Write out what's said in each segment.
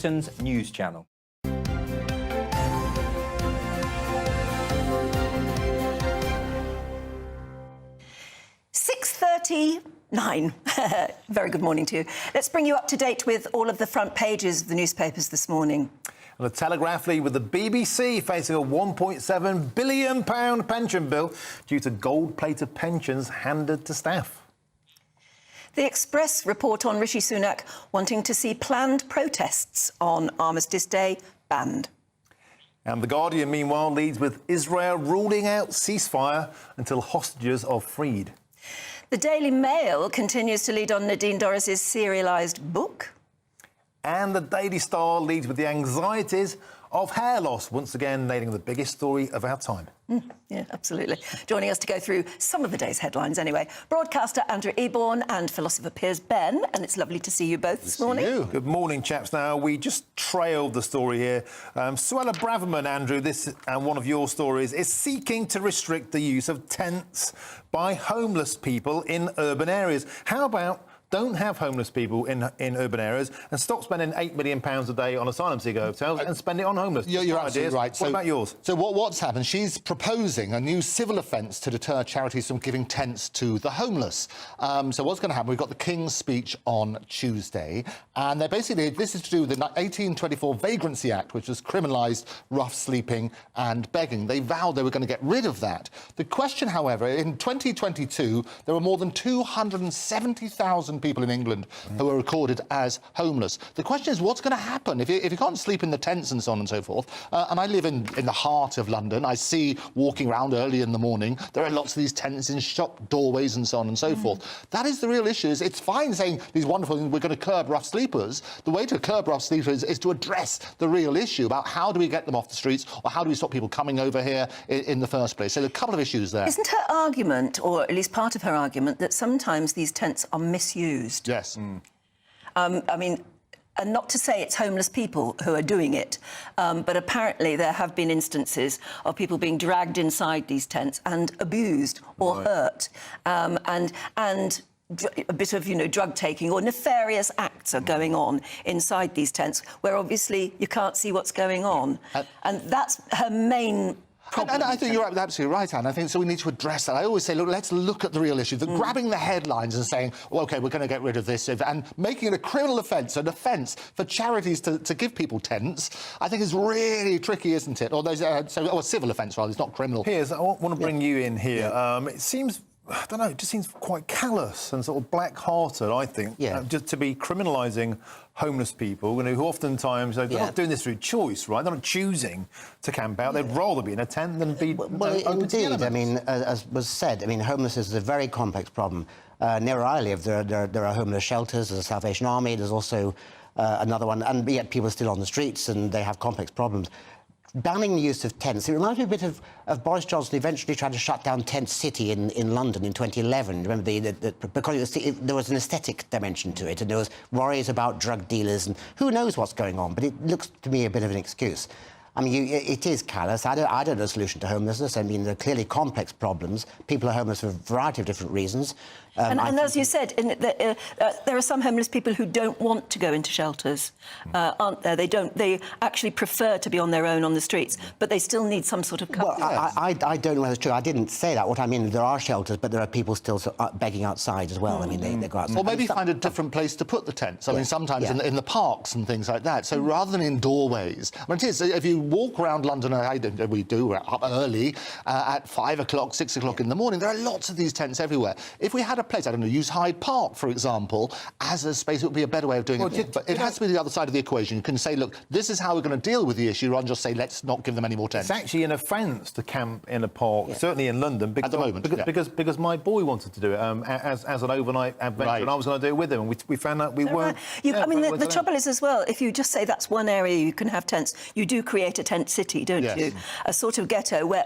Britain's news channel. 6:39. Very good morning to you. Let's bring you up to date with all of the front pages of the newspapers this morning. The Telegraph lead with the BBC facing a £1.7 billion pension bill due to gold-plated pensions handed to staff. The Express report on Rishi Sunak wanting to see planned protests on Armistice Day banned. And The Guardian, meanwhile, leads with Israel ruling out ceasefire until hostages are freed. The Daily Mail continues to lead on Nadine Dorris's serialised book. And the Daily Star leads with the anxieties of hair loss, once again nailing the biggest story of our time. Yeah, absolutely. Joining us to go through some of the day's headlines anyway, broadcaster Andrew Eborn and philosopher Piers Benn, and it's lovely to see you both this morning. Good morning, chaps. Now, we just trailed the story here. Suella Braverman, Andrew, this and one of your stories, is seeking to restrict the use of tents by homeless people in urban areas. How about don't have homeless people in urban areas and stop spending £8 million a day on asylum seeker hotels and spend it on homeless? You're absolutely right. What about yours? So what's happened? She's proposing a new civil offence to deter charities from giving tents to the homeless. So what's going to happen? We've got the King's speech on Tuesday, and they're basically, this is to do with the 1824 Vagrancy Act, which has criminalised rough sleeping and begging. They vowed they were going to get rid of that. The question, however, in 2022, there were more than 270,000 people in England who were recorded as homeless. The question is, what's going to happen if you can't sleep in the tents and so on and so forth? And I live in the heart of London. I see walking around early in the morning, there are lots of these tents in shop doorways and so on and so forth. That is the real issue. It's fine saying these wonderful things, we're going to curb rough sleepers. The way to curb rough sleepers is to address the real issue about how do we get them off the streets, or how do we stop people coming over here in the first place. So there are a couple of issues there. Isn't her argument, or at least part of her argument, that sometimes these tents are misused? Yes. I mean, and not to say it's homeless people who are doing it, but apparently there have been instances of people being dragged inside these tents and abused or hurt, and a bit of, drug taking or nefarious acts are going on inside these tents where obviously you can't see what's going on, and that's her main problem. And I think you're absolutely right, Anne. I think so we need to address that. I always say, look, let's look at the real issue. Grabbing the headlines and saying, well, OK, we're going to get rid of this, and making it a criminal offence, an offence for charities to give people tents, I think is really tricky, isn't it? Or there's a civil offence, rather. It's not criminal. Piers, I want to bring you in here. It seems, I don't know, it just seems quite callous and sort of black-hearted, I think, just to be criminalising homeless people, who oftentimes, they're not doing this through choice, right? They're not choosing to camp out. They'd rather be in a tent than be open to the elements. I mean, as was said, I mean, homelessness is a very complex problem. Near where I live, there are homeless shelters, there's a Salvation Army, there's also another one, and yet people are still on the streets and they have complex problems. Banning the use of tents, it reminds me a bit of Boris Johnson eventually trying to shut down Tent City in London in 2011. Remember, because there was an aesthetic dimension to it, and there was worries about drug dealers, and who knows what's going on, but it looks to me a bit of an excuse. I mean, it is callous. I don't know a solution to homelessness. I mean, there are clearly complex problems. People are homeless for a variety of different reasons. And as you said, there are some homeless people who don't want to go into shelters, aren't there? They actually prefer to be on their own on the streets, but they still need some sort of cover. Well, I don't know whether it's true. I didn't say that. What I mean, there are shelters, but there are people still begging outside as well. I mean, they go outside. Or maybe find a different place to put the tents. I mean, sometimes in the parks and things like that. So rather than in doorways, I mean, it is, if you walk around London, we do, we're up early, at 5 o'clock, 6 o'clock in the morning, there are lots of these tents everywhere. If we had a place, I don't know, use Hyde Park, for example, as a space, it would be a better way of doing it. But it has to be the other side of the equation. You can say, look, this is how we're going to deal with the issue, rather than just say, let's not give them any more tents. It's actually an offence to camp in a park, certainly in London, because, at the moment, because my boy wanted to do it as an overnight adventure, and I was going to do it with him, and we found out we weren't. I mean, the trouble is as well, if you just say that's one area you can have tents, you do create a tent city, don't you? A sort of ghetto where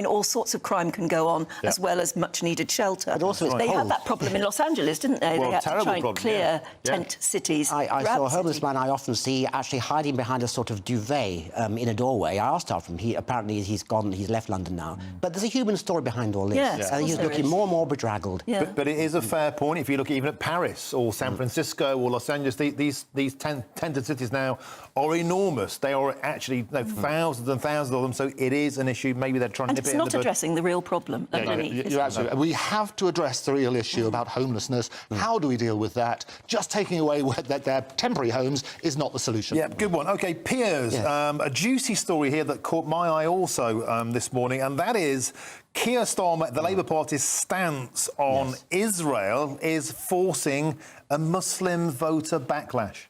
all sorts of crime can go on, as well as much-needed shelter. But also it's they had cold. that problem in Los Angeles, didn't they? Well, they had to terrible try and problem, clear yeah. tent cities. I throughout saw a the homeless city. man I often see actually hiding behind a sort of duvet in a doorway. I asked after him. Apparently he's gone, he's left London now. But there's a human story behind all this. Yes, And he's there looking is. more and more bedraggled. Yeah. But it is a fair point. If you look even at Paris or San Francisco or Los Angeles, these tented cities now are enormous. They are actually thousands and thousands of them. So it is an issue. Maybe they're trying to And nip it's it in not the bud. addressing the real problem of money. You're absolutely. We have to address the real issue about homelessness. How do we deal with that? Just taking away their temporary homes is not the solution. Yeah, good one. OK, Piers, a juicy story here that caught my eye also this morning, and that is Keir Starmer, the Labour Party's stance on Israel is forcing a Muslim voter backlash.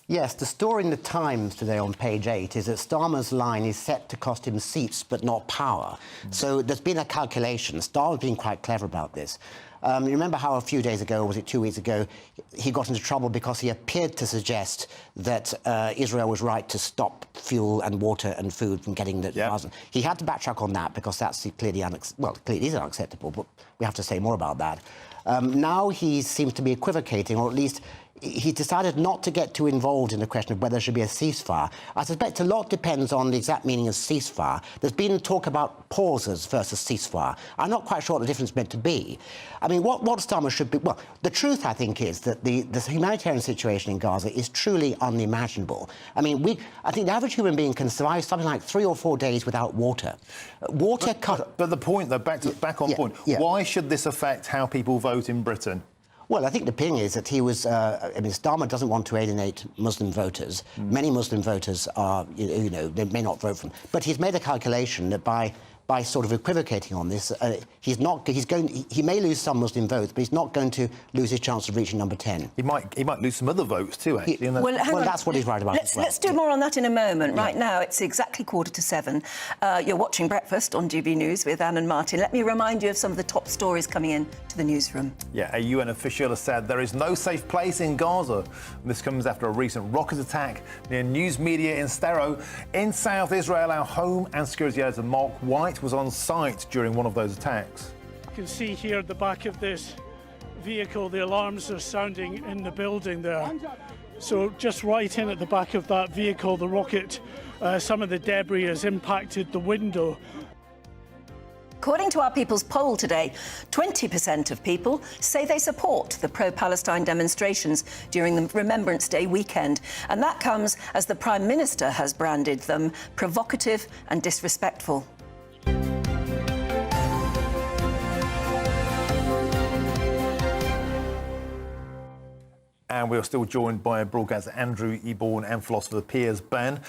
Yes, the story in the Times today on page 8 is that Starmer's line is set to cost him seats but not power. So there's been a calculation. Starmer's been quite clever about this. You remember how a few days ago, was it 2 weeks ago, he got into trouble because he appeared to suggest that Israel was right to stop fuel and water and food from getting the Gaza. He had to backtrack on that because that's clearly clearly is unacceptable, but we have to say more about that. Now he seems to be equivocating, or at least he decided not to get too involved in the question of whether there should be a ceasefire. I suspect a lot depends on the exact meaning of ceasefire. There's been talk about pauses versus ceasefire. I'm not quite sure what the difference meant to be. I mean, what Starmer should be... Well, the truth, I think, is that the humanitarian situation in Gaza is truly unimaginable. I mean, I think the average human being can survive something like 3 or 4 days without water. But the point, though, back on point, why should this affect how people vote in Britain? Well, I think the thing is that he was... I mean, Starmer doesn't want to alienate Muslim voters. Many Muslim voters are, they may not vote for him. But he's made a calculation that by sort of equivocating on this, he may lose some Muslim votes, but he's not going to lose his chance of reaching number 10. He might lose some other votes too, actually. Well, that's what he's right about. Let's do more on that in a moment. Right now, it's exactly 6:45. You're watching Breakfast on GB News with Anne and Martin. Let me remind you of some of the top stories coming in to the newsroom. Yeah, a UN official has said there is no safe place in Gaza. This comes after a recent rocket attack near news media in Stero. In South Israel, our Home and Security Editor Mark White was on site during one of those attacks. You can see here at the back of this vehicle, the alarms are sounding in the building there. So just right in at the back of that vehicle, the rocket, some of the debris has impacted the window. According to our People's poll today, 20% of people say they support the pro-Palestine demonstrations during the Remembrance Day weekend. And that comes as the Prime Minister has branded them provocative and disrespectful. And we are still joined by broadcaster Andrew Eborn and philosopher Piers Benn.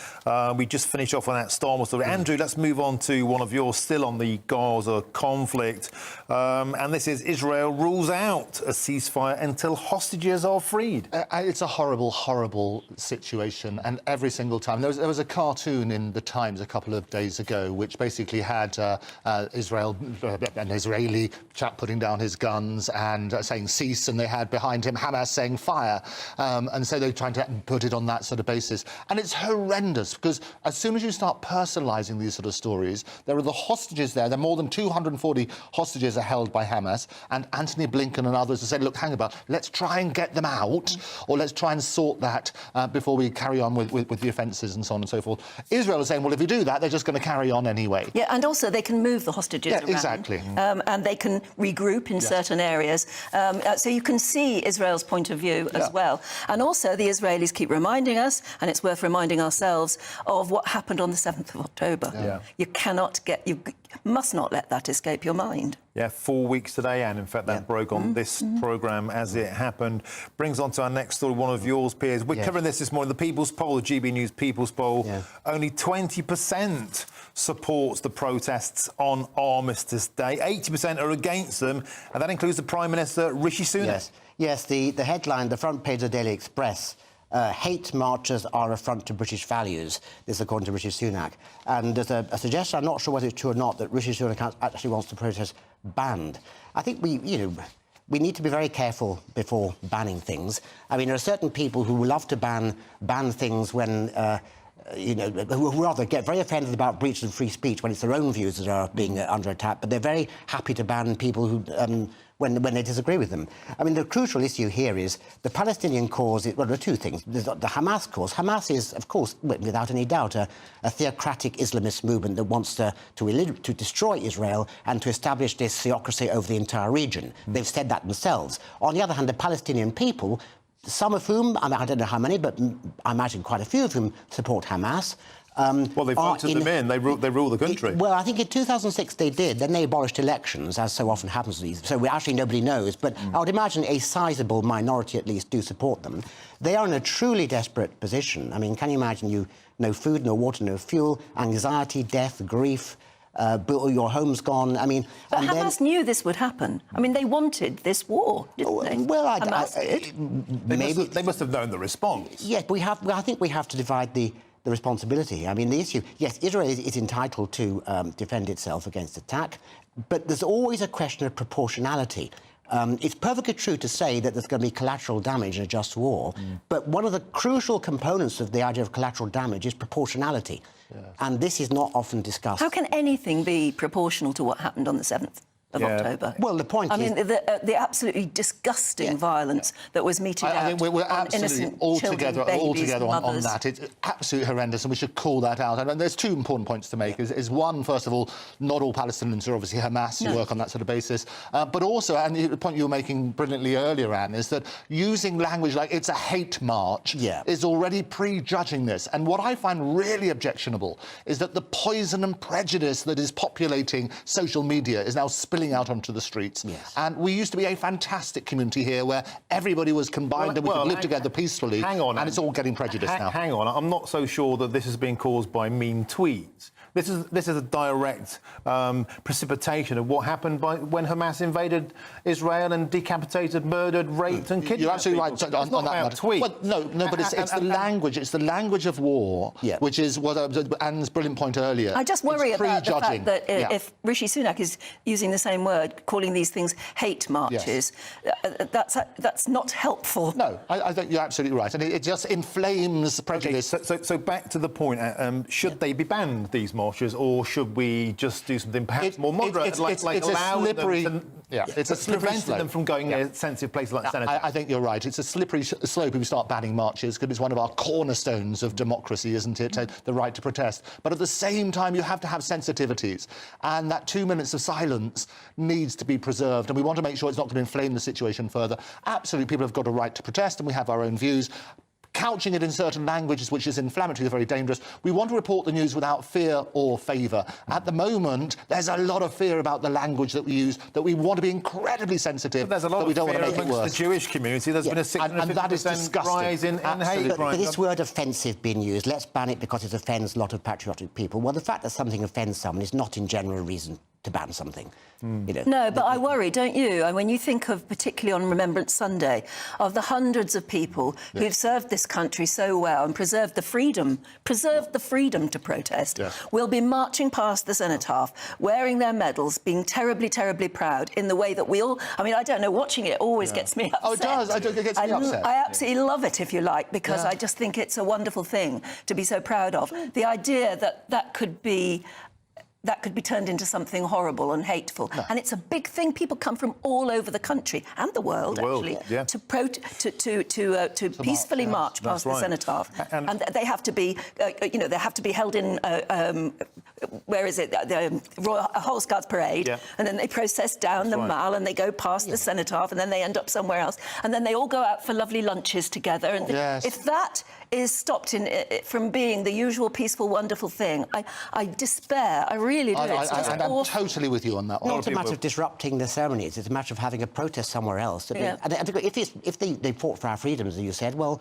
We just finished off on that Starmer story. Andrew, let's move on to one of yours, still on the Gaza conflict. And this is Israel rules out a ceasefire until hostages are freed. It's a horrible, horrible situation. And every single time... There was a cartoon in the Times a couple of days ago which basically had an Israeli chap putting down his guns and saying cease, and they had behind him Hamas saying fire. And so they're trying to put it on that sort of basis. And it's horrendous, because as soon as you start personalising these sort of stories, there are the hostages there. There are more than 240 hostages are held by Hamas. And Anthony Blinken and others have said, look, hang about, let's try and get them out, or let's try and sort that before we carry on with the offences and so on and so forth. Israel is saying, well, if you do that, they're just going to carry on anyway. Yeah, and also they can move the hostages around. Exactly. And they can regroup in certain areas. So you can see Israel's point of view as well. And also the Israelis keep reminding us, and it's worth reminding ourselves, of what happened on the 7th of October. You must not let that escape your mind. Yeah, 4 weeks today, and in fact that broke on this programme as it happened. Brings on to our next story, one of yours, Piers. We're covering this morning, the People's Poll, the GB News People's Poll. Only 20% supports the protests on Armistice Day. 80% are against them, and that includes the Prime Minister, Rishi Sunak. Yes, the headline, the front page of the Daily Express, hate marches are affront to British values. This is according to Rishi Sunak. And there's a suggestion, I'm not sure whether it's true or not, that Rishi Sunak actually wants the protest banned. I think we need to be very careful before banning things. I mean, there are certain people who love to ban things when who rather get very offended about breach of free speech when it's their own views that are being under attack, but they're very happy to ban people who, when they disagree with them. I mean, the crucial issue here is the Palestinian cause. Well, there are two things. There's the Hamas cause. Hamas is, of course, without any doubt, a theocratic Islamist movement that wants to destroy Israel and to establish this theocracy over the entire region. They've said that themselves. On the other hand, the Palestinian people, some of whom, I don't know how many, but I imagine quite a few of whom support Hamas. Well, they voted them in. They rule the country. Well, I think in 2006 they did. Then they abolished elections, as so often happens to these. So actually nobody knows. But I would imagine a sizable minority, at least, do support them. They are in a truly desperate position. I mean, can you imagine no food, no water, no fuel, anxiety, death, grief, your home's gone. I mean... But Hamas knew this would happen. I mean, they wanted this war, didn't they? Well, they must have known the response. Yes, I think we have to divide the responsibility. I mean, the issue... Yes, Israel is entitled to defend itself against attack, but there's always a question of proportionality. It's perfectly true to say that there's going to be collateral damage in a just war, but one of the crucial components of the idea of collateral damage is proportionality. Yes. And this is not often discussed. How can anything be proportional to what happened on the 7th of October? Well, the point is... I mean, the absolutely disgusting violence that was meted out. I think we're on absolutely all together on that. It's absolutely horrendous, and we should call that out. And there's two important points to make. Is one, first of all, not all Palestinians are obviously Hamas. You work on that sort of basis. But also, and the point you were making brilliantly earlier, Anne, is that using language like it's a hate march is already prejudging this. And what I find really objectionable is that the poison and prejudice that is populating social media is now spilling out onto the streets. Yes. And we used to be a fantastic community here where everybody was combined and we could live together peacefully. Hang on, and it's all getting prejudiced now. Hang on, I'm not so sure that this has been caused by mean tweets. This is a direct precipitation of what happened when Hamas invaded Israel and decapitated, murdered, raped and kidnapped. You're absolutely right on that tweet. Well, no, but it's the language. It's the language of war, which is what Anne's brilliant point earlier. I just worry about the fact that if Rishi Sunak is using the same word, calling these things hate marches, that's not helpful. No, I think you're absolutely right, and it just inflames prejudice. Okay, so back to the point. Should they be banned, these marches, or should we just do something perhaps more moderate, it's a slippery... preventing them from going a sensitive place like the Senate? I think you're right. It's a slippery slope if we start banning marches, because it's one of our cornerstones of democracy, isn't it? The right to protest. But at the same time, you have to have sensitivities, and that 2 minutes of silence needs to be preserved, and we want to make sure it's not going to inflame the situation further. Absolutely, people have got a right to protest, and we have our own views. Couching it in certain languages, which is inflammatory, is very dangerous. We want to report the news without fear or favour. At the moment, there's a lot of fear about the language that we use, that we want to be incredibly sensitive, but there's a lot but we of don't fear want to make it worse. The Jewish community, there's been a 650% rise in hate crime. But this word offensive being used, let's ban it because it offends a lot of patriotic people. Well, the fact that something offends someone is not in general a reason to ban something. No, but I worry, don't you? And when you think of, particularly on Remembrance Sunday, of the hundreds of people who've served this country so well and preserved the freedom to protest, will be marching past the cenotaph, wearing their medals, being terribly, terribly proud in the way that we all... I mean, I don't know, watching it always gets me upset. Oh, it does? It gets me upset. I absolutely love it, if you like, because I just think it's a wonderful thing to be so proud of. The idea that could be turned into something horrible and hateful. And it's a big thing. People come from all over the country and the world, actually, to peacefully march past the cenotaph. And they have to be, they have to be held in, where is it, the Royal Horse Guards Parade, and then they process down the Mall and they go past the cenotaph, and then they end up somewhere else. And then they all go out for lovely lunches together. And if that is stopped from being the usual peaceful, wonderful thing, I despair. I really do. I'm totally with you on that one. It's not a matter of disrupting the ceremonies. It's a matter of having a protest somewhere else. And if they fought for our freedoms, as you said, well,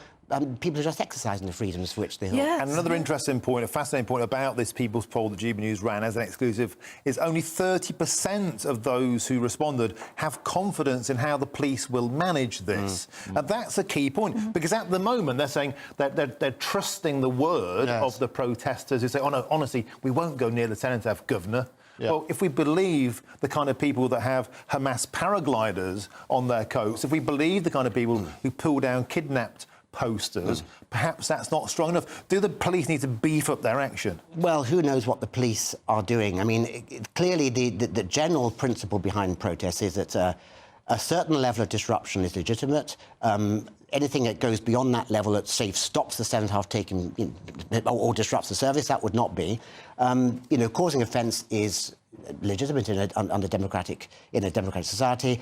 people are just exercising the freedoms for which they hold. And another interesting point, a fascinating point about this People's Poll that GB News ran as an exclusive is only 30% of those who responded have confidence in how the police will manage this. And that's a key point, because at the moment they're saying that they're trusting the word of the protesters who say, oh no, honestly, we won't go near the cenotaph, Governor. Well, if we believe the kind of people that have Hamas paragliders on their coats, if we believe the kind of people who pull down kidnapped posters, perhaps that's not strong enough. Do the police need to beef up their action? Well, who knows what the police are doing? I mean, clearly the general principle behind protests is that a certain level of disruption is legitimate. Anything that goes beyond that level that, say, stops the Senate half taking or disrupts the service, that would not be. Causing offence is legitimate in a democratic society.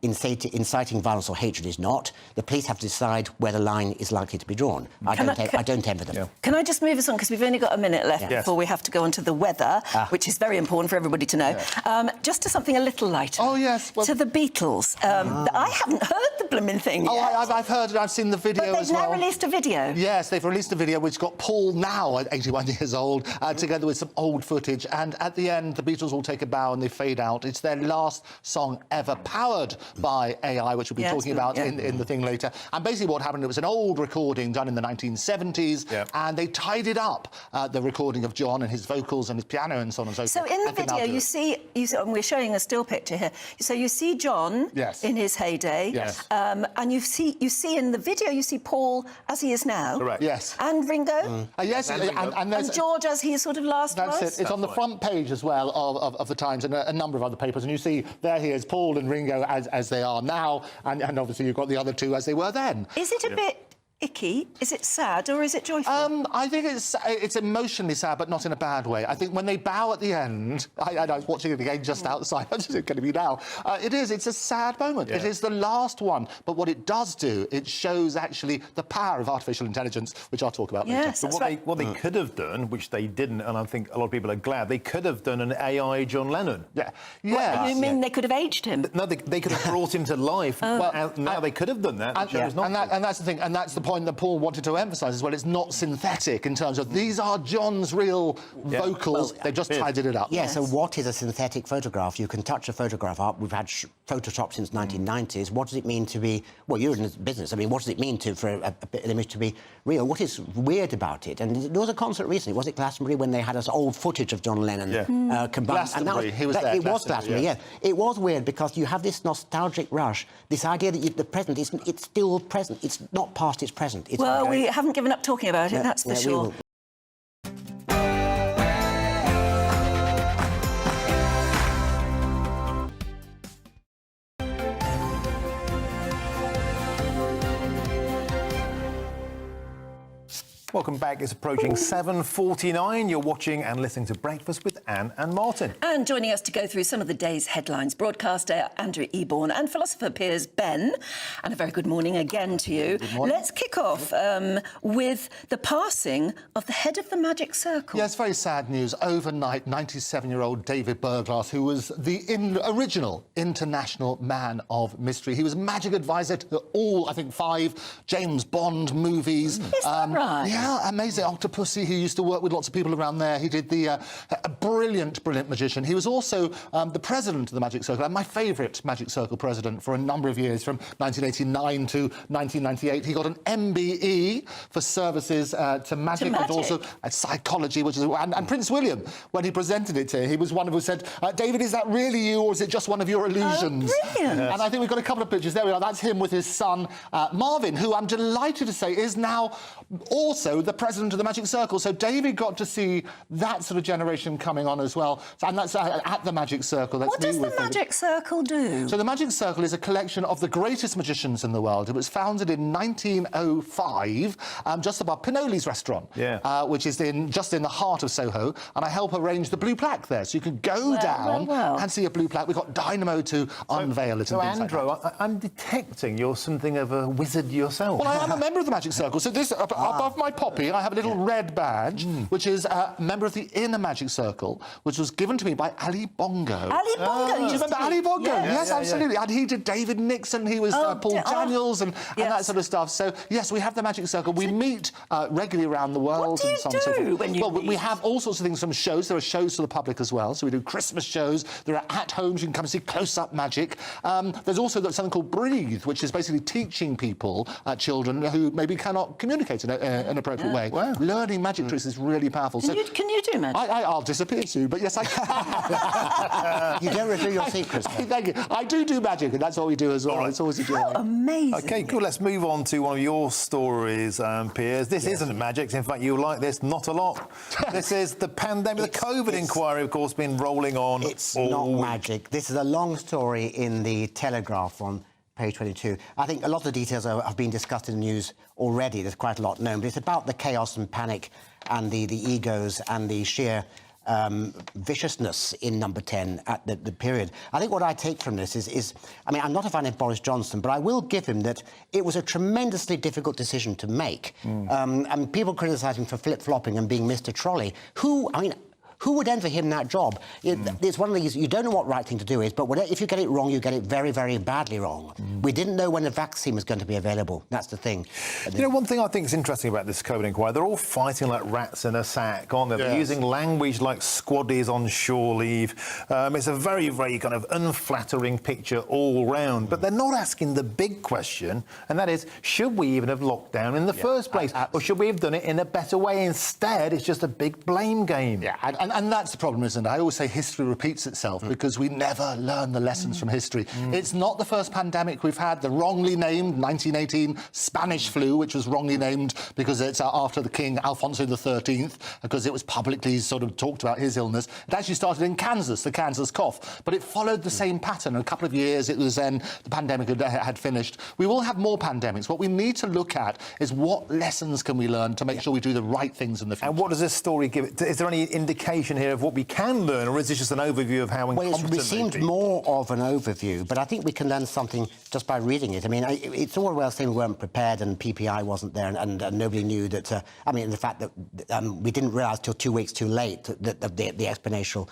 Inciting violence or hatred is not. The police have to decide where the line is likely to be drawn. I don't envy them. Yeah. Can I just move us on, because we've only got a minute left before we have to go on to the weather, which is very important for everybody to know. Yeah. Just to something a little lighter. Oh, yes. Well, to the Beatles. I haven't heard the blooming thing yet. I've heard it. I've seen the video as well. But they've now released a video. Yes, they've released a video which got Paul, now at 81 years old, together with some old footage. And at the end, the Beatles will take a bow and they fade out. It's their last song ever, powered by AI, which we'll be talking about in the thing later. And basically what happened, it was an old recording done in the 1970s, and they tidied up the recording of John and his vocals and his piano and so on and so forth. So in the video, you see, and we're showing a still picture here, so you see John in his heyday, and you see in the video, you see Paul as he is now. Correct. Yes. And Ringo. Yes, and George as he sort of last was. That's it. It's on the front page as well of the Times and a number of other papers. And you see there he is, Paul and Ringo as they are now, and obviously you've got the other two as they were then. Is it a bit icky? Is it sad or is it joyful? I think it's emotionally sad, but not in a bad way. I think when they bow at the end, I was watching it again just outside, I'm just going to be now. It's a sad moment. It is the last one. But what it does do, it shows actually the power of artificial intelligence, which I'll talk about later. But what they could have done, which they didn't, and I think a lot of people are glad, they could have done an AI John Lennon. You mean they could have aged him? No, they could have brought him to life. Now they could have done that. And that's the thing, and that's the point that Paul wanted to emphasise as well. It's not synthetic in terms of these are John's real vocals. They've just tidied it up. Yes. So what is a synthetic photograph? You can touch a photograph up. We've had Photoshop since 1990s. What does it mean to be? Well, you're in this business. I mean, what does it mean for an image to be real? What is weird about it? And there was a concert recently. Was it Glastonbury when they had us old footage of John Lennon combined? Glastonbury. He was there. It was Glastonbury. Yeah. It was weird because you have this nostalgic rush. This idea that the present it's still present. It's not past. It's present. Well, we haven't given up talking about it, that's for sure. Welcome back. It's approaching 7:49. You're watching and listening to Breakfast with Anne and Martin. And joining us to go through some of the day's headlines, broadcaster Andrew Eborn and philosopher Piers Benn. And a very good morning again to you. Good morning. Let's kick off with the passing of the head of the Magic Circle. Yes, very sad news. Overnight, 97-year-old David Burglass, who was the original international man of mystery. He was magic advisor to all, I think, 5 James Bond movies. Is that right? Yeah, amazing. Octopussy, he used to work with lots of people around there. He did a brilliant magician. He was also the president of the Magic Circle, and my favourite Magic Circle president for a number of years, from 1989 to 1998. He got an MBE for services to magic, but also psychology, which is... And Prince William, when he presented it to him, he was one who said, David, is that really you, or is it just one of your illusions? Oh, brilliant. And I think we've got a couple of pictures. There we are. That's him with his son, Marvin, who I'm delighted to say is now also the president of the Magic Circle. So David got to see that sort of generation coming on as well. And that's at the Magic Circle. What does the Magic Circle do? So the Magic Circle is a collection of the greatest magicians in the world. It was founded in 1905, just above Pinoli's restaurant, which is just in the heart of Soho. And I help arrange the blue plaque there. So you can go down and see a blue plaque. We've got Dynamo to unveil it. So, Andrew, I'm detecting you're something of a wizard yourself. Well, I am a member of the Magic Circle. So this, above my poppy, I have a little red badge, which is a member of the Inner Magic Circle, which was given to me by Ali Bongo. Ali Bongo? Do you remember Ali Bongo? Yes, absolutely. And he did David Nixon, he was Paul Daniels and that sort of stuff. So, yes, we have the Magic Circle. We meet regularly around the world. What do you do when you meet? We have all sorts of things from shows. There are shows for the public as well. So we do Christmas shows. There are at-homes. You can come and see close-up magic. There's also something called Breathe, which is basically teaching people, children who maybe cannot communicate in an appropriate appropriate way. Wow. Learning magic tricks is really powerful. Can you do magic? I'll disappear soon, but yes, I can. You don't reveal your secrets. Thank you. I do magic, and that's what we do as well. Right. It's always a joy. How amazing. OK, good. Let's move on to one of your stories, Piers. This isn't magic. In fact, you'll like this not a lot. This is the pandemic, the COVID inquiry, of course, been rolling on. It's not magic. This is a long story in the Telegraph on page 22. I think a lot of the details have been discussed in the news already. There's quite a lot known, but it's about the chaos and panic and the egos and the sheer viciousness in Number 10 at the period. I think what I take from this is, I mean, I'm not a fan of Boris Johnson, but I will give him that it was a tremendously difficult decision to make. And people criticise him for flip-flopping and being Mr. Trolley. Who would envy him that job? It's one of these, you don't know what right thing to do is, but if you get it wrong, you get it very, very badly wrong. We didn't know when the vaccine was going to be available. That's the thing. You know, one thing I think is interesting about this COVID inquiry, they're all fighting like rats in a sack, aren't they? They're using language like squaddies on shore leave. It's a very, very kind of unflattering picture all round. But they're not asking the big question, and that is, should we even have locked down in the first place? Or should we have done it in a better way? Instead, it's just a big blame game. Yeah, and that's the problem, isn't it? I always say history repeats itself because we never learn the lessons from history. It's not the first pandemic we've had. The wrongly named 1918 Spanish flu, which was wrongly named because it's after the King Alfonso XIII, because it was publicly sort of talked about his illness. It actually started in Kansas, the Kansas cough, but it followed the same pattern. In a couple of years, it was then the pandemic had finished. We will have more pandemics. What we need to look at is what lessons can we learn to make sure we do the right things in the future. And what does this story give? Is there any indication here of what we can learn, or is this just an overview of how incompetent it seemed more of an overview, but I think we can learn something just by reading it. I mean, it's all well saying we weren't prepared and PPI wasn't there and nobody knew that... I mean, the fact that we didn't realise till 2 weeks too late that the exponential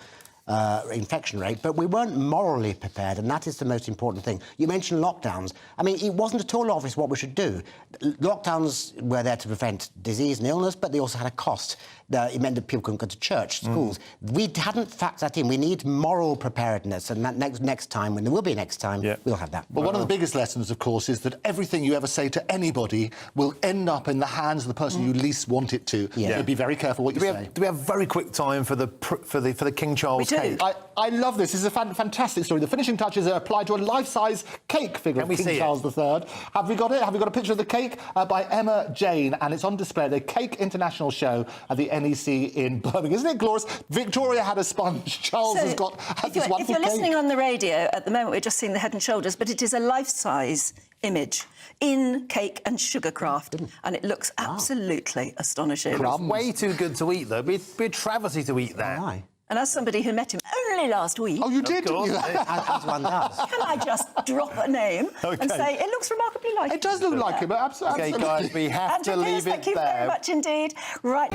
infection rate, but we weren't morally prepared, and that is the most important thing. You mentioned lockdowns. I mean, it wasn't at all obvious what we should do. Lockdowns were there to prevent disease and illness, but they also had a cost. It meant that people couldn't go to church, schools. We hadn't factored that in. We need moral preparedness, and that next time, when there will be next time, we'll have that. But one of the biggest lessons, of course, is that everything you ever say to anybody will end up in the hands of the person you least want it to. So be very careful what you say. Do we have very quick time for the King Charles cake? I love this. This is a fantastic story. The finishing touches are applied to a life-size cake figure of King Charles III. Have we got it? Have we got a picture of the cake? By Emma Jane, and it's on display at the Cake International Show at the NEC in Birmingham. Isn't it glorious? Victoria had a sponge. Charles has got this wonderful cake. If you're listening on the radio, at the moment we're just seeing the head and shoulders, but it is a life-size image in cake and sugarcraft, and it looks absolutely astonishing. It's way too good to eat, though. It'd be a travesty to eat that. Why? And as somebody who met him only last week... Oh, you did, didn't you? As one does. Can I just drop a name and say, it looks remarkably like him? It does look like him, absolutely. OK, guys, we have Andrew to leave Pierce, it thank you there. very much indeed. Right.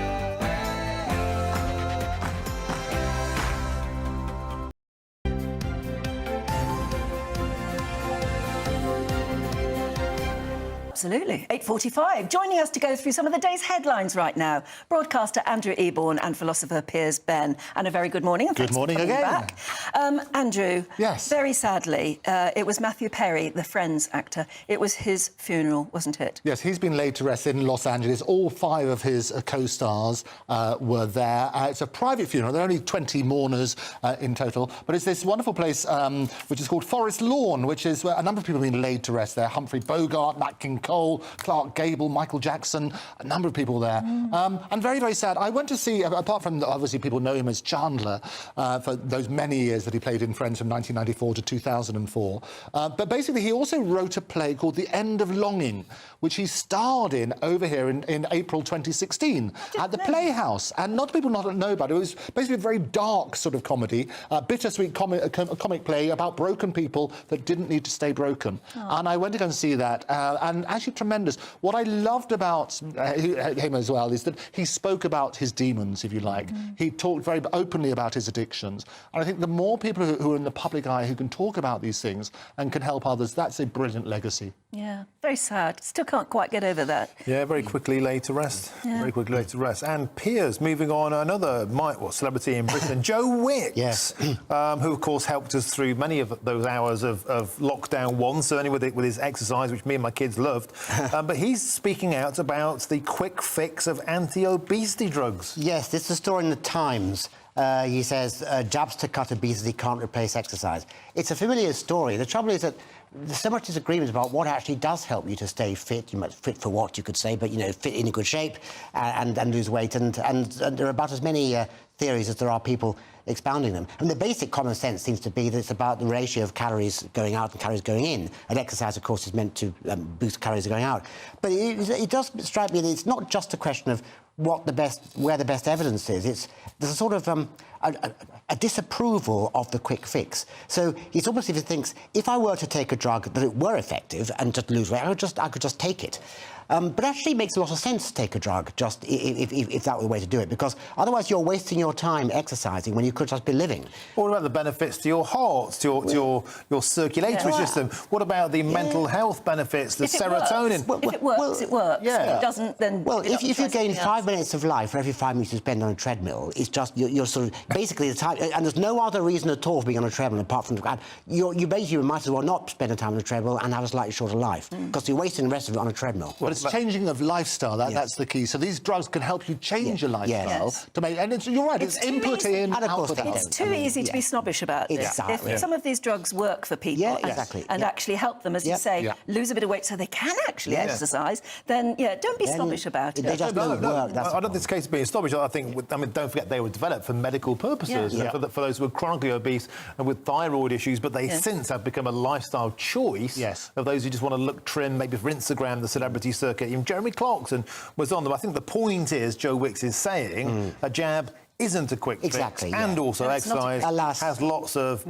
Absolutely. 8:45. Joining us to go through some of the day's headlines right now, broadcaster Andrew Eborn and philosopher Piers Benn. And a very good morning. And good morning again. Back. Andrew, yes. Very sadly, it was Matthew Perry, the Friends actor. It was his funeral, wasn't it? Yes, he's been laid to rest in Los Angeles. All 5 of his co-stars were there. It's a private funeral. There are only 20 mourners in total. But it's this wonderful place which is called Forest Lawn, which is where a number of people have been laid to rest there. Humphrey Bogart, Nat King Cole, Clark Gable, Michael Jackson, a number of people there. And very, very sad. I went to see, apart from obviously people know him as Chandler for those many years that he played in Friends from 1994 to 2004. But basically he also wrote a play called The End of Longing, which he starred in over here in April 2016 at the Playhouse. And not people not know about it. It was basically a very dark sort of comedy, bittersweet comic play about broken people that didn't need to stay broken. And I went to go and see that. And actually tremendous. What I loved about him as well is that he spoke about his demons, if you like. He talked very openly about his addictions. And I think the more people who are in the public eye who can talk about these things and can help others, that's a brilliant legacy. Yeah, very sad. Still can't quite get over that. Yeah, very quickly laid to rest. Yeah. Very quickly laid to rest. And Piers, moving on, another celebrity in Britain, Joe Wicks, who, of course, helped us through many of those hours of lockdown one, certainly with his exercise, which me and my kids love. deserved. But he's speaking out about the quick fix of anti-obesity drugs. Yes, this is a story in the Times. He says, jabs to cut obesity can't replace exercise. It's a familiar story. The trouble is that there's so much disagreement about what actually does help you to stay fit. You might fit for what, you could say, but, you know, fit in a good shape and lose weight. And there are about as many theories as there are people expounding them. And the basic common sense seems to be that it's about the ratio of calories going out and calories going in. And exercise, of course, is meant to boost calories going out. But it does strike me that it's not just a question of where the best evidence is. There's a sort of a disapproval of the quick fix. So it's almost if he thinks, if I were to take a drug that it were effective and just lose weight, I could just take it. But actually it makes a lot of sense to take a drug, just if that were the way to do it, because otherwise you're wasting your time exercising when you could just be living. What about the benefits to your heart, to your circulatory system? What about the mental health benefits, the serotonin? If it works, it works. Yeah. If it doesn't, then... Well, if you gain 5 minutes of life for every 5 minutes you spend on a treadmill, it's just, you're sort of, basically, the time, and there's no other reason at all for being on a treadmill apart from, you basically might as well not spend the time on a treadmill and have a slightly shorter life, because you're wasting the rest of it on a treadmill. Well, it's changing of lifestyle. That's the key. So these drugs can help you change your lifestyle to make. And you're right. It's input in, output out. It's too easy to be snobbish about this. Exactly. If some of these drugs work for people and actually help them, as you say, lose a bit of weight so they can actually exercise, then don't be snobbish about it. They just don't work. I don't think it's a case of being snobbish. I think, don't forget they were developed for medical purposes, for those who are chronically obese and with thyroid issues, but they since have become a lifestyle choice of those who just want to look trim, maybe for Instagram, the celebrity circuit. Even Jeremy Clarkson was on them. I think the point is, Joe Wicks is saying, a jab isn't a quick fix, and also exercise has lots of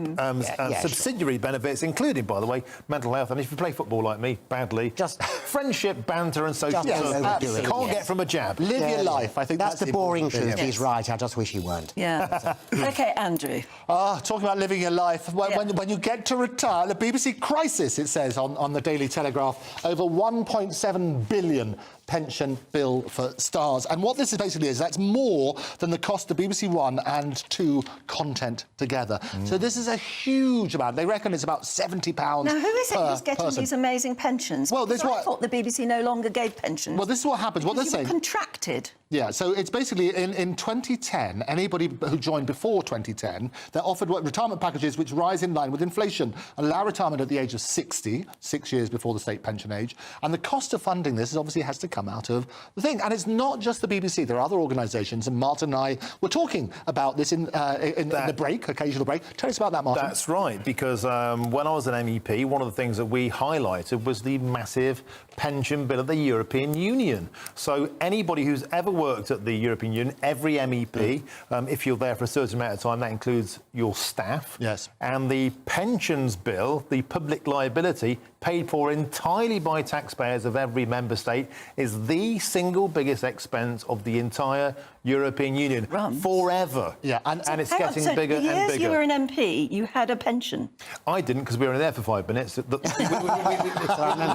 subsidiary benefits, including, by the way, mental health. And if you play football like me, badly, just friendship, banter and social service. Can't get from a jab. Live your life. I think that's the boring truth. He's right. I just wish he weren't. Yeah. OK, Andrew. Talking about living your life. When you get to retire, the BBC crisis, it says on the Daily Telegraph, over 1.7 billion pension bill for stars. And what this basically is, that's more than the cost of BBC One and 2 content together. So this is a huge amount. They reckon it's about £70 Now, who is it who's getting these amazing pensions? Well, I thought the BBC no longer gave pensions. Well, this is what happens. What they're saying... contracted. Yeah, so it's basically in 2010, anybody who joined before 2010, they're offered retirement packages which rise in line with inflation, allow retirement at the age of 60, 6 years before the state pension age. And the cost of funding this obviously has to come out of the thing. And it's not just the BBC. There are other organisations, and Martin and I were talking about this in the break, occasional break. Tell us about that, Martin. That's right, because when I was an MEP, one of the things that we highlighted was the massive pension bill of the European Union. So anybody who's ever worked at the European Union, every MEP, if you're there for a certain amount of time, that includes your staff. Yes. And the pensions bill, the public liability, paid for entirely by taxpayers of every member state, is the single biggest expense of the entire European Union forever. Yeah, and it's getting bigger and bigger. The years you were an MP, you had a pension. I didn't, because we were only there for 5 minutes.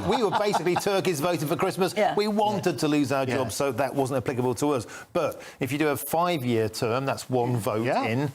We were basically turkeys voting for Christmas. Yeah. We wanted to lose our jobs, so that wasn't applicable to us. But if you do a 5-year term, that's one vote in,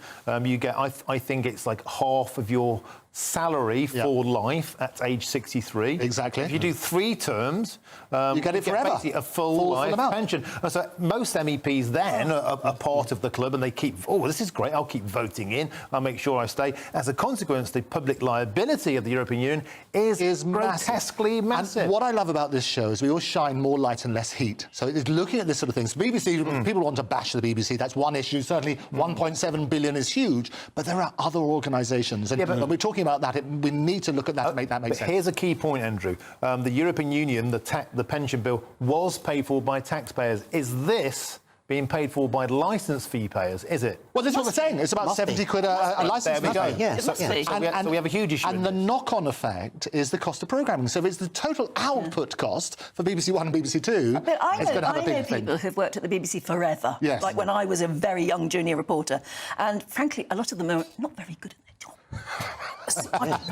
you get, I think it's like half of your salary for life at age 63. Exactly. If you do 3 terms, you get it forever. Basically a full life pension. And so most MEPs then are part of the club, and they keep, this is great, I'll keep voting in, I'll make sure I stay. As a consequence, the public liability of the European Union is grotesquely massive. And what I love about this show is we all shine more light and less heat. So it's looking at this sort of things. BBC, people want to bash the BBC. That's one issue. Certainly 1.7 billion is huge, but there are other organisations. And when we're talking about that, we need to look at that to make that make sense. Here's a key point, Andrew. The European Union, the pension bill, was paid for by taxpayers. Is this being paid for by licence fee payers, is it? Well, this is what we're saying. It's about 70 quid a licence fee. There we go. Yes. So we have a huge issue. And the knock-on effect is the cost of programming. So if it's the total output cost for BBC One and BBC Two, but I it's going to have a big thing. People who've worked at the BBC forever, yes. like when I was a very young junior reporter. And frankly, a lot of them are not very good at their job.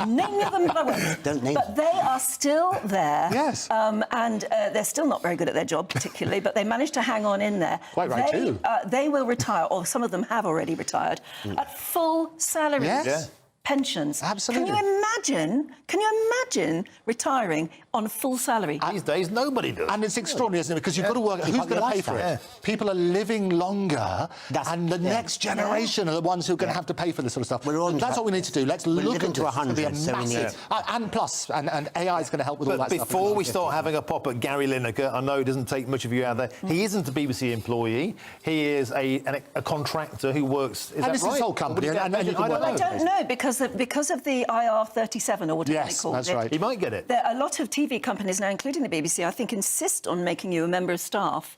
Name them, but I won't. Don't name But they are still there. Yes. And they're still not very good at their job, particularly, but they managed to hang on in there. Quite right, too. They will retire, or some of them have already retired, at full salaries. Yes. pensions. Absolutely. Can you imagine retiring on full salary? These days, nobody does. And it's extraordinary, isn't it? Because you've got to work out who's going to pay for it. Yeah. People are living longer, and the next generation are the ones who are going to have to pay for this sort of stuff. That's what we need to do. Let's look living at to this. It's gonna be a 100, so we massive... and plus, and AI is going to help with all But that stuff. before we start having a pop at Gary Lineker, I know it doesn't take much of you out there. He isn't a BBC employee. He is a contractor who works... Is that this is right? his whole company, and you can work I don't know, because of the IR37 or whatever they call that's it. right. He might get it. There are a lot of TV companies now, including the BBC, I think, insist on making you a member of staff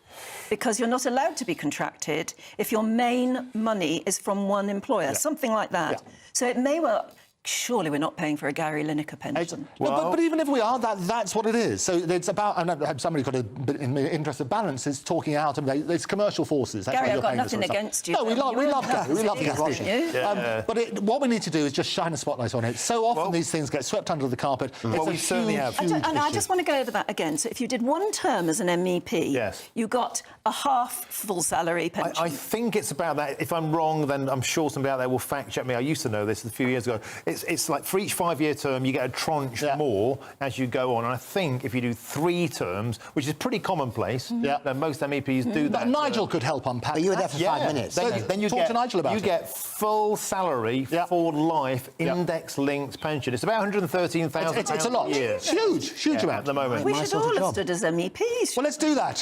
because you're not allowed to be contracted if your main money is from one employer, something like that. Yeah. So it may well... Surely we're not paying for a Gary Lineker pension. But even if we are, that's what it is. So it's about, and somebody got in the interest of balance is talking out. It's commercial forces. That's Gary, why I've you're got paying this nothing sort of against you. No, we love Gary. We love Gary. You? What we need to do is just shine a spotlight on it. So often these things get swept under the carpet. Well, we certainly have. I just want to go over that again. So if you did one term as an MEP, you got a half full salary pension. I think it's about that. If I'm wrong, then I'm sure somebody out there will fact check me. I used to know this a few years ago. It's like for each 5-year term, you get a tranche more as you go on. And I think if you do 3 terms, which is pretty commonplace, then most MEPs do that. Nigel could help unpack. But you were there for 5 minutes. Then you talk get, to Nigel about you it. get full salary for life, index-linked pension. It's about £113,000 It's a lot. a year. It's huge amount at the moment. We should all have stood as MEPs. Well, let's do that.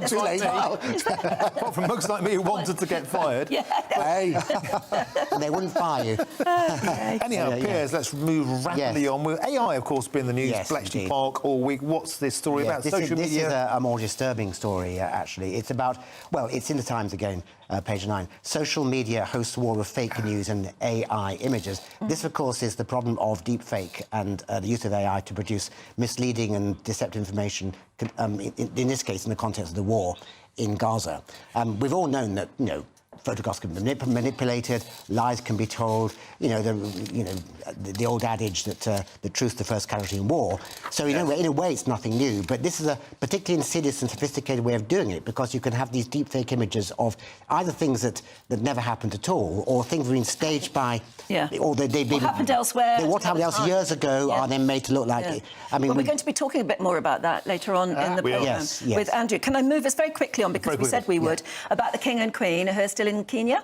Too late. Apart from mugs like me who wanted to get fired. Hey. They wouldn't fire you. Anyhow, Piers, let's move rapidly on. With AI, of course, been in the news, Bletchley Park all week. What's this story about? Social media? This is a more disturbing story, actually. It's about, well, it's in the Times again, page 9. Social media hosts war of fake news and AI images. This, of course, is the problem of deepfake and the use of AI to produce misleading and deceptive information, in this case, in the context of the war in Gaza. We've all known that, photographs can be manipulated, lies can be told. The old adage that the truth's the first casualty in war. So in a way, it's nothing new. But this is a particularly insidious and sophisticated way of doing it because you can have these deepfake images of either things that never happened at all, or things being staged by, or they've been what happened elsewhere. What happened else years ago are then made to look like. I mean, we're going to be talking a bit more about that later on in the programme with Andrew. Can I move us very quickly on because we said we would about the King and Queen who are still in Kenya,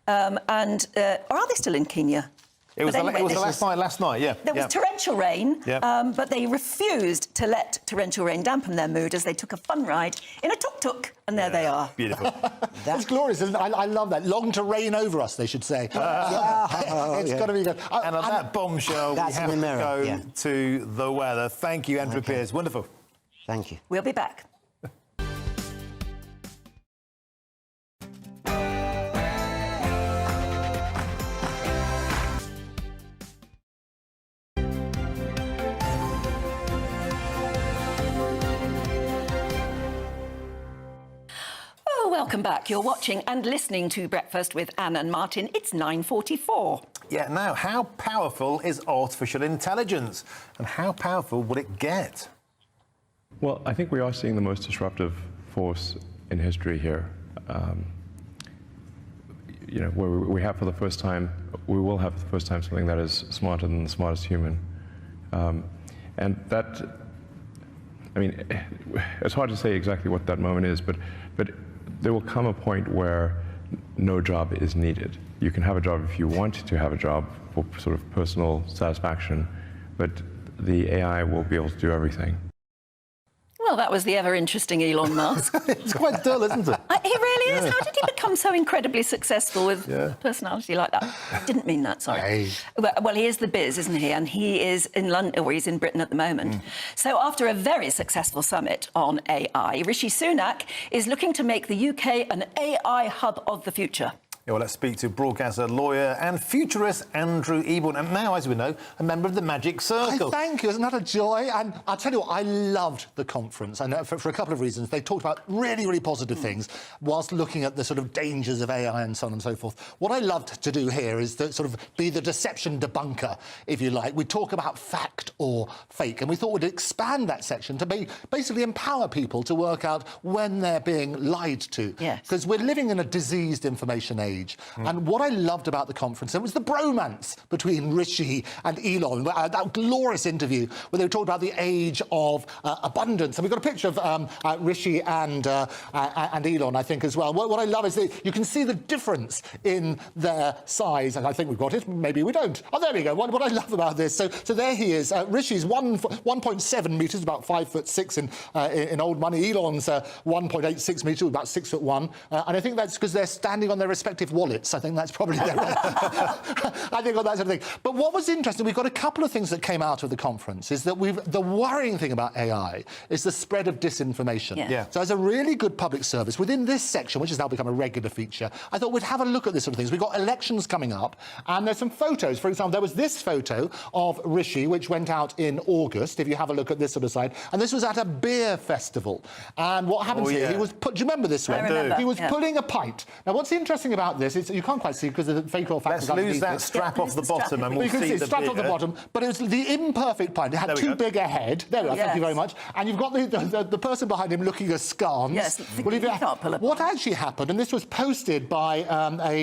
or are they still in Kenya? It was last night, yeah. There was torrential rain, but they refused to let torrential rain dampen their mood as they took a fun ride in a tuk-tuk, and there they are. Beautiful. That's glorious, isn't it? I love that. Long to reign over us, they should say. It's got to be good. And on that bombshell, we have to go to the weather. Thank you, Andrew Piers. Wonderful. Thank you. We'll be back. Welcome back. You're watching and listening to Breakfast with Anne and Martin. It's 9:44. Yeah, now, how powerful is artificial intelligence? And how powerful would it get? Well, I think we are seeing the most disruptive force in history here. Where we have for the first time, we will have for the first time something that is smarter than the smartest human. And that, it's hard to say exactly what that moment is, but there will come a point where no job is needed. You can have a job if you want to have a job for sort of personal satisfaction, but the AI will be able to do everything. Well, that was the ever-interesting Elon Musk. It's quite dull, isn't it? He really is. How did he become so incredibly successful with personality like that? Didn't mean that, sorry. Well, he is the biz, isn't he? And he is in London, or he's in Britain at the moment. So after a very successful summit on AI, Rishi Sunak is looking to make the UK an AI hub of the future. Yeah, well, let's speak to broadcaster, lawyer and futurist Andrew Eborn. And now, as we know, a member of the Magic Circle. Thank you. Isn't that a joy? And I'll tell you what, I loved the conference. And for a couple of reasons. They talked about really, really positive things whilst looking at the sort of dangers of AI and so on and so forth. What I loved to do here is to sort of be the deception debunker, if you like. We talk about fact or fake. And we thought we'd expand that section to basically empower people to work out when they're being lied to. Yes. Because we're living in a diseased information age. age. And what I loved about the conference, it was the bromance between Rishi and Elon, that glorious interview where they talked about the age of abundance. And we've got a picture of Rishi and Elon, I think, as well. What I love is that you can see the difference in their size, and I think we've got it, maybe we don't. Oh, there we go. What I love about this, so there he is. Rishi's 1.7 metres, about 5'6" in old money. Elon's 1.86 metres, about 6'1", and I think that's because they're standing on their respective wallets. I think that's probably their I think on that sort of thing. But what was interesting, we've got a couple of things that came out of the conference, is that the worrying thing about AI is the spread of disinformation. Yeah. So as a really good public service, within this section, which has now become a regular feature, I thought we'd have a look at this sort of things. We've got elections coming up, and there's some photos. For example, there was this photo of Rishi, which went out in August, if you have a look at this sort of side, and this was at a beer festival. And what happens here, he was do you remember this one? I remember, he was pulling a pint. Now, what's interesting about this is you can't quite see because of the fake or fact. Let's lose that strap off the bottom and we'll see the strap beer. off the bottom, but it was the imperfect pint. It had too big a head. There we are, thank you very much. And you've got the person behind him looking askance. Yes, well, you can't pull a what pint. actually happened, and this was posted by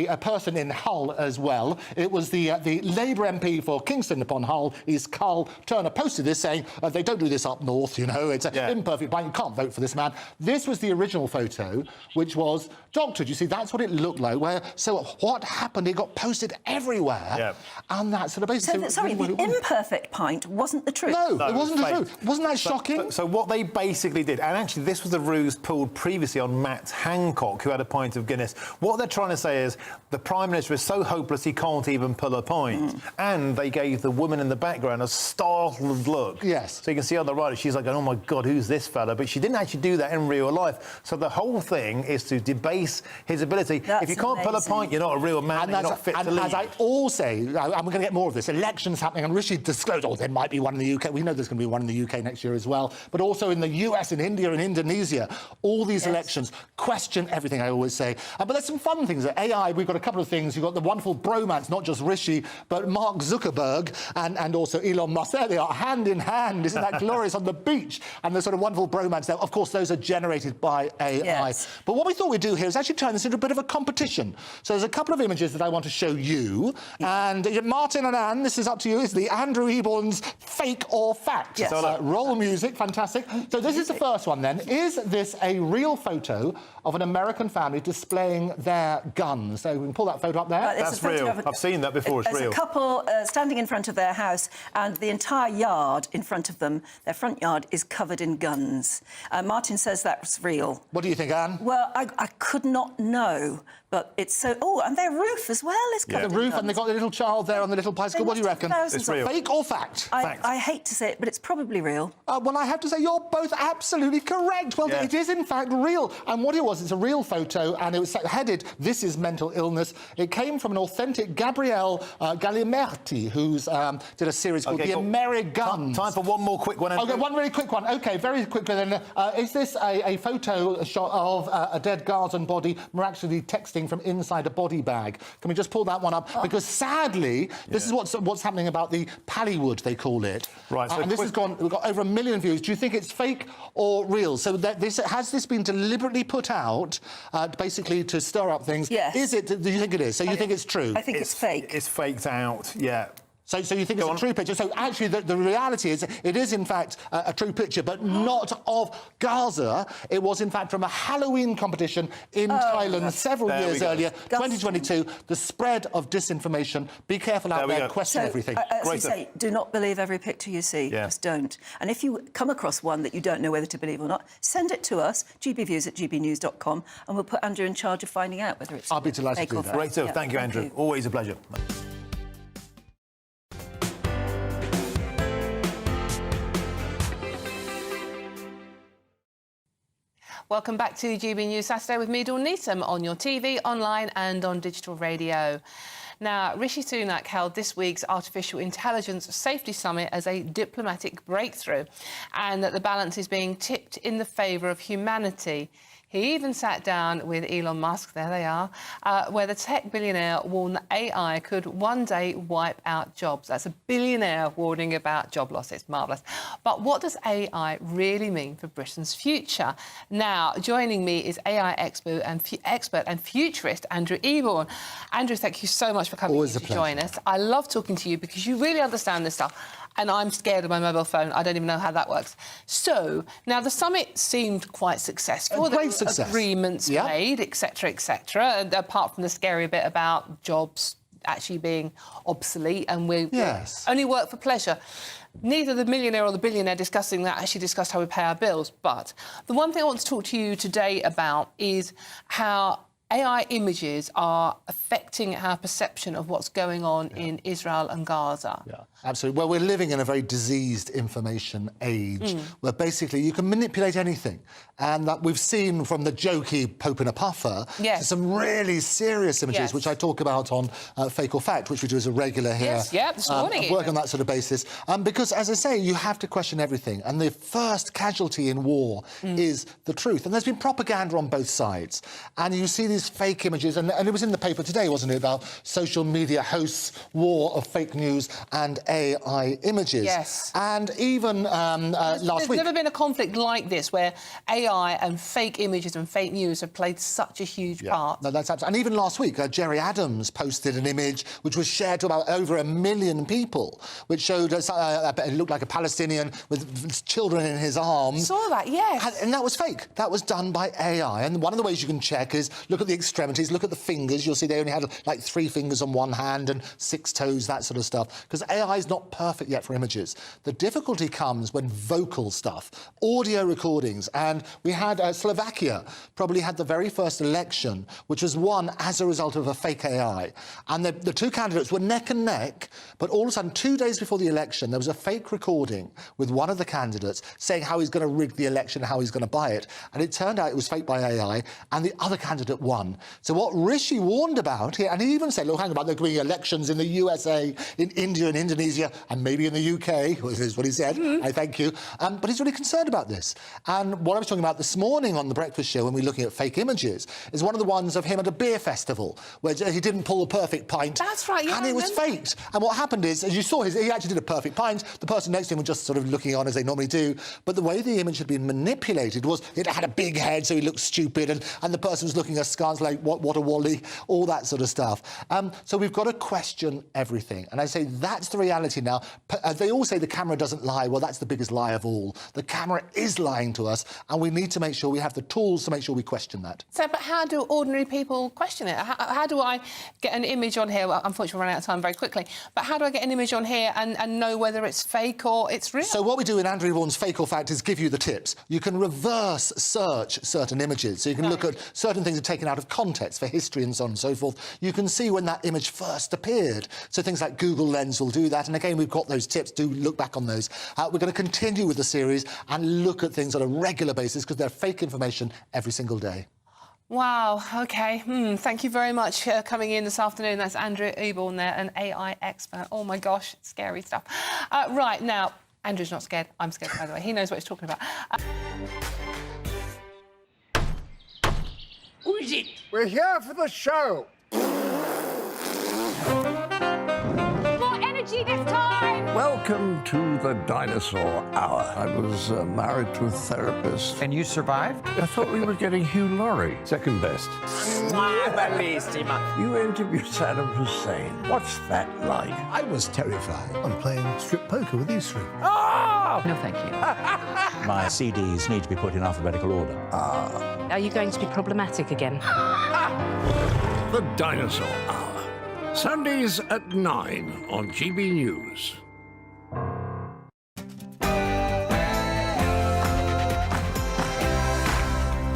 a person in Hull as well, it was the Labour MP for Kingston upon Hull, is Carl Turner, posted this saying, they don't do this up north, you know, it's an imperfect pint, you can't vote for this man. This was the original photo, which was doctored. You see, that's what it looked like. So what happened? It got posted everywhere, and that sort of basically... So, the imperfect pint wasn't the truth? No, it wasn't the truth. Wasn't that shocking? So what they basically did, and actually this was the ruse pulled previously on Matt Hancock, who had a pint of Guinness. What they're trying to say is the Prime Minister is so hopeless he can't even pull a pint. And they gave the woman in the background a startled look. Yes. So you can see on the right, she's like, oh my God, who's this fella? But she didn't actually do that in real life. So the whole thing is to debase his ability. That's if you can't pull a pint, you're not a real man, and you're not fit to lead. As I all say, and we're going to get more of this, elections happening, and Rishi disclosed, there might be one in the UK. We know there's going to be one in the UK next year as well, but also in the US, in India, in Indonesia. All these elections question everything, I always say. But there's some fun things. At AI, we've got a couple of things. You've got the wonderful bromance, not just Rishi, but Mark Zuckerberg and also Elon Musk. There they are, hand in hand. Isn't that glorious on the beach? And the sort of wonderful bromance there. Of course, those are generated by AI. Yes. But what we thought we'd do here is actually turn this into a bit of a competition. So there's a couple of images that I want to show you. And Martin and Anne, this is up to you. It's the Andrew Eborn's Fake or Fact. Yes. So, roll music, fantastic. So this is the first one then. Is this a real photo of an American family displaying their guns? So we can pull that photo up there. Right, That's real. I've seen that before. It's real. There's a couple standing in front of their house, and the entire yard in front of them, their front yard, is covered in guns. Martin says that's real. What do you think, Anne? Well, I could not know, but it's so... Oh, and their roof as well is covered The in roof, guns. and they've got the little child there on the little bicycle. What do you reckon? It's real. Fake or fact? I hate to say it, but it's probably real. Well, I have to say you're both absolutely correct. Well, it is in fact real. And what it was, it's a real photo, and it was headed, "This is mental illness." It came from an authentic Gabrielle Gallimerti, who's did a series called The Ameriguns. Time for one more quick one. Okay, one really quick one. Okay, very quickly then. Is this a photo shot of a dead Gazan body miraculously texting from inside a body bag? Can we just pull that one up? Because sadly, this is what's happening about the Pallywood, they call it. Right. So and this has we've got over 1 million views. Do you think it's fake or real? So has this been deliberately put out, basically to stir up things? Yes. Is it? Do you think it is? So you think it's true? I think it's fake. It's faked out, yeah. So you think it's a true picture? So actually, the reality is, it is in fact a true picture, but not of Gaza. It was in fact from a Halloween competition in Thailand several years earlier, 2022. The spread of disinformation. Be careful out there. Question everything. As you say, do not believe every picture you see. Just don't. And if you come across one that you don't know whether to believe or not, send it to us, gbviews@gbnews.com, and we'll put Andrew in charge of finding out whether it's I'll be delighted fake to do or that. fact. Great stuff. Thank you, Andrew. Always a pleasure. Welcome back to GB News Saturday with me, Dawn Neeson, on your TV, online and on digital radio. Now, Rishi Sunak held this week's Artificial Intelligence Safety Summit as a diplomatic breakthrough, and that the balance is being tipped in the favour of humanity. He even sat down with Elon Musk, there they are, where the tech billionaire warned that AI could one day wipe out jobs. That's a billionaire warning about job losses. Marvellous. But what does AI really mean for Britain's future? Now, joining me is AI expert and futurist Andrew Eborn. Andrew, thank you so much for coming in to join us. I love talking to you because you really understand this stuff. And I'm scared of my mobile phone. I don't even know how that works. So, now the summit seemed quite successful. Great success. Agreements made, etc., etc. Apart from the scary bit about jobs actually being obsolete and we only work for pleasure. Neither the millionaire or the billionaire discussing that actually discussed how we pay our bills. But the one thing I want to talk to you today about is how AI images are affecting our perception of what's going on in Israel and Gaza. Yeah, absolutely. Well, we're living in a very diseased information age where basically you can manipulate anything. And that we've seen from the jokey Pope in a Puffer to some really serious images, which I talk about on Fake or Fact, which we do as a regular here. This morning. Work on that sort of basis. Because, as I say, you have to question everything. And the first casualty in war is the truth. And there's been propaganda on both sides. And you see these fake images, and it was in the paper today, wasn't it, about social media hosts' war of fake news and AI images. Yes. And even last week... There's never been a conflict like this where AI and fake images and fake news have played such a huge part. No, that's absolutely... And even last week, Jerry Adams posted an image which was shared to about over 1 million people, which showed it looked like a Palestinian with children in his arms. Saw that, yes. And that was fake. That was done by AI. And one of the ways you can check is look at the extremities, look at the fingers. You'll see they only had like 3 fingers on one hand and 6 toes, that sort of stuff. Because AI is not perfect yet for images. The difficulty comes when vocal stuff, audio recordings, and we had Slovakia probably had the very first election, which was won as a result of a fake AI. And the 2 candidates were neck and neck, but all of a sudden, 2 days before the election, there was a fake recording with one of the candidates saying how he's going to rig the election, how he's going to buy it. And it turned out it was fake by AI, and the other candidate won. So what Rishi warned about, and he even said, look, hang about, there could be elections in the USA, in India and Indonesia, and maybe in the UK, is what he said. I thank you. But he's really concerned about this. And what I was talking about this morning on The Breakfast Show when we were looking at fake images is one of the ones of him at a beer festival where he didn't pull a perfect pint. That's right, yeah, and it was faked. And what happened is, as you saw, he actually did a perfect pint. The person next to him was just sort of looking on as they normally do. But the way the image had been manipulated was it had a big head, so he looked stupid, and the person was looking askance like, what a wally, all that sort of stuff. So we've got to question everything. And I say that's the reality now. They all say the camera doesn't lie. Well, that's the biggest lie of all. The camera is lying to us, and we need to make sure we have the tools to make sure we question that. So, but how do ordinary people question it? How do I get an image on here? Well, unfortunately, we're running out of time very quickly. But how do I get an image on here and know whether it's fake or it's real? So what we do in Andrew Eborn's Fake or Fact is give you the tips. You can reverse search certain images. So you can look at certain things that are taken out of context for history and so on and so forth. You can see when that image first appeared. So things like Google Lens will do that. And again, we've got those tips. Do look back on those. We're going to continue with the series and look at things on a regular basis because they're fake information every single day. Wow, OK. Thank you very much for coming in this afternoon. That's Andrew Eborn there, an AI expert. Oh, my gosh, scary stuff. Right, now, Andrew's not scared. I'm scared, by the way. He knows what he's talking about. Who is it? We're here for the show. More energy this time! Welcome to the Dinosaur Hour. I was married to a therapist. And you survived? I thought we were getting Hugh Laurie, second best. You interviewed Saddam Hussein. What's that like? I was terrified. I'm playing strip poker with these 3. Ah! No, thank you. My CDs need to be put in alphabetical order. Are you going to be problematic again? The Dinosaur Hour. Sundays at 9 on GB News.